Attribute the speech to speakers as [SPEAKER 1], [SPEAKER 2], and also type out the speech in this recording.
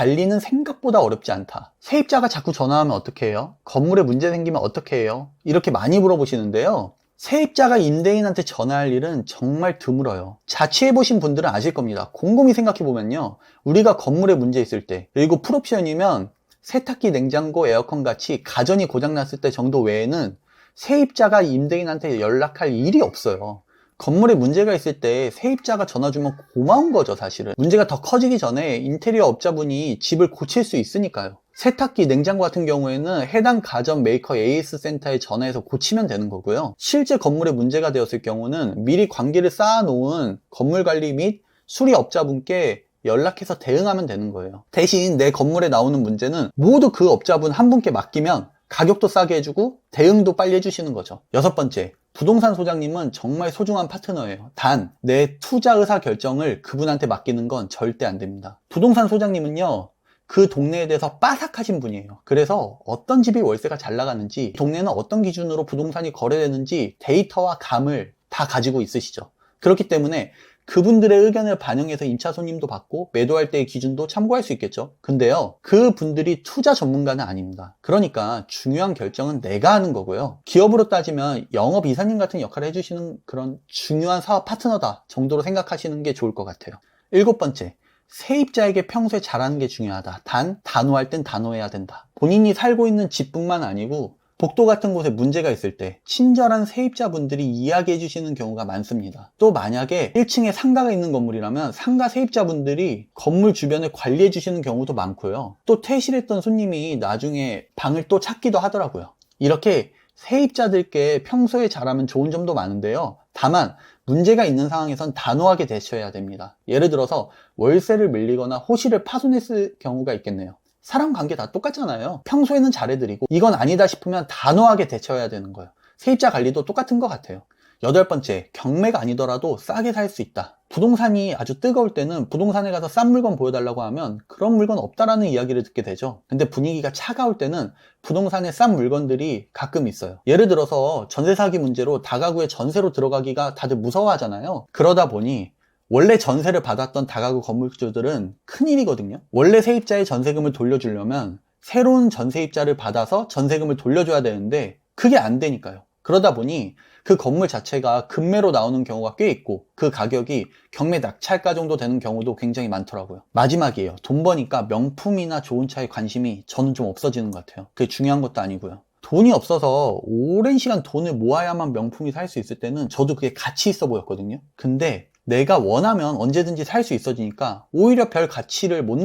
[SPEAKER 1] 관리는 생각보다 어렵지 않다. 세입자가 자꾸 전화하면 어떻게 해요? 건물에 문제 생기면 어떻게 해요? 이렇게 많이 물어보시는데요. 세입자가 임대인한테 전화할 일은 정말 드물어요. 자취해보신 분들은 아실 겁니다. 곰곰이 생각해보면요, 우리가 건물에 문제 있을 때, 그리고 풀옵션이면 세탁기, 냉장고, 에어컨 같이 가전이 고장났을 때 정도 외에는 세입자가 임대인한테 연락할 일이 없어요. 건물에 문제가 있을 때 세입자가 전화 주면 고마운 거죠, 사실은. 문제가 더 커지기 전에 인테리어 업자분이 집을 고칠 수 있으니까요. 세탁기, 냉장고 같은 경우에는 해당 가전 메이커 AS 센터에 전화해서 고치면 되는 거고요. 실제 건물에 문제가 되었을 경우는 미리 관계를 쌓아놓은 건물관리 및 수리업자분께 연락해서 대응하면 되는 거예요. 대신 내 건물에 나오는 문제는 모두 그 업자분 한 분께 맡기면 가격도 싸게 해주고 대응도 빨리 해주시는 거죠. 6번째, 부동산 소장님은 정말 소중한 파트너예요. 단, 내 투자 의사 결정을 그분한테 맡기는 건 절대 안 됩니다. 부동산 소장님은요, 그 동네에 대해서 빠삭하신 분이에요. 그래서 어떤 집이 월세가 잘 나가는지, 동네는 어떤 기준으로 부동산이 거래되는지 데이터와 감을 다 가지고 있으시죠. 그렇기 때문에 그분들의 의견을 반영해서 임차 손님도 받고 매도할 때의 기준도 참고할 수 있겠죠. 근데요, 그분들이 투자 전문가는 아닙니다. 그러니까 중요한 결정은 내가 하는 거고요. 기업으로 따지면 영업 이사님 같은 역할을 해주시는 그런 중요한 사업 파트너다 정도로 생각하시는 게 좋을 것 같아요. 7번째, 세입자에게 평소에 잘하는 게 중요하다. 단, 단호할 땐 단호해야 된다. 본인이 살고 있는 집뿐만 아니고 복도 같은 곳에 문제가 있을 때 친절한 세입자분들이 이야기해 주시는 경우가 많습니다. 또 만약에 1층에 상가가 있는 건물이라면 상가 세입자분들이 건물 주변을 관리해 주시는 경우도 많고요. 또 퇴실했던 손님이 나중에 방을 또 찾기도 하더라고요. 이렇게 세입자들께 평소에 잘하면 좋은 점도 많은데요. 다만 문제가 있는 상황에선 단호하게 대처해야 됩니다. 예를 들어서 월세를 밀리거나 호실을 파손했을 경우가 있겠네요. 사람 관계 다 똑같잖아요. 평소에는 잘해드리고 이건 아니다 싶으면 단호하게 대처해야 되는 거예요. 세입자 관리도 똑같은 것 같아요. 8번째, 경매가 아니더라도 싸게 살 수 있다. 부동산이 아주 뜨거울 때는 부동산에 가서 싼 물건 보여달라고 하면 그런 물건 없다라는 이야기를 듣게 되죠. 근데 분위기가 차가울 때는 부동산에 싼 물건들이 가끔 있어요. 예를 들어서 전세 사기 문제로 다가구에 전세로 들어가기가 다들 무서워하잖아요. 그러다 보니 원래 전세를 받았던 다가구 건물주들은 큰일이거든요. 원래 세입자의 전세금을 돌려주려면 새로운 전세입자를 받아서 전세금을 돌려줘야 되는데 그게 안 되니까요. 그러다 보니 그 건물 자체가 급매로 나오는 경우가 꽤 있고 그 가격이 경매 낙찰가 정도 되는 경우도 굉장히 많더라고요. 마지막이에요. 돈 버니까 명품이나 좋은 차에 관심이 저는 좀 없어지는 것 같아요. 그게 중요한 것도 아니고요. 돈이 없어서 오랜 시간 돈을 모아야만 명품이 살 수 있을 때는 저도 그게 가치 있어 보였거든요. 근데 내가 원하면 언제든지 살 수 있어지니까 오히려 별 가치를 못